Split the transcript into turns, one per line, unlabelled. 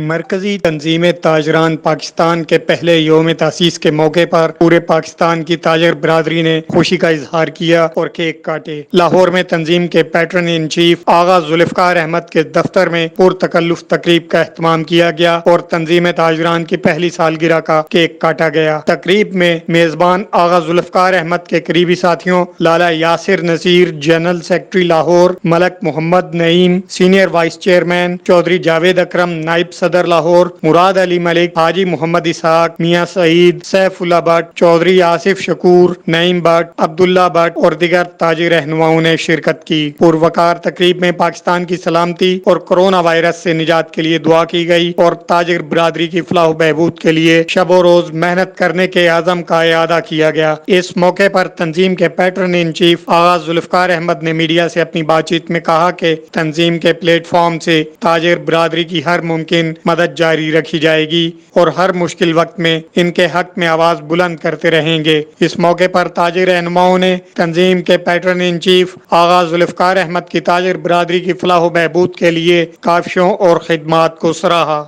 मरकजी तंजीम ताजरान पाकिस्तान के पहले योम तासीस के मौके पर पूरे पाकिस्तान की ताजर बरादरी ने खुशी का इजहार किया और केक काटे। लाहौर में तंजीम के पैटर्न इन चीफ आगा जुल्फकार अहमद के दफ्तर में पुरतकल्लुफ तकरीब का एहतमाम किया गया और तंजीम ताजरान की पहली सालगिरह का केक काटा गया। तकरीब में मेजबान आगा जुल्फकार अहमद के करीबी साथियों Lala Yasir Naseer, general secretary Lahore Malik Muhammad Naeem, senior vice chairman Chaudhry Javed Akram, नाइब सदर लाहौर मुराद अली मलिक, हाजी मोहम्मद इसहाक, मियां सईद, सैफुल्ला भट्ट, चौधरी आसिफ शकूर, नईम भट्ट, अब्दुल्ला भट्ट और दिगर ताजी रहनुमाओं ने शिरकत की। पुरवकार तकरीब में पाकिस्तान की सलामती और कोरोना वायरस से निजात के लिए दुआ की गई और ताजिर बरादरी की फलाह बहबूद के लिए शबो रोज मेहनत करने के आज़म का यादा किया गया। इस मौके पर तंजीम के पैटर्न इन चीफ आगा जुल्फकार अहमद ने मीडिया से अपनी बातचीत में कहा कि तंजीम के प्लेटफॉर्म से ताजिर बरादरी की हर मुमकिन मदद जारी रखी जाएगी और हर मुश्किल वक्त में इनके हक में आवाज बुलंद करते रहेंगे। इस मौके पर ताजिर रहनुमाओं ने तंजीम के पैटर्न इन चीफ आगा जुल्फकार अहमद की ताजिर बरादरी की फलाह बहबूद के लिए काविशों और खिदमात को सराहा।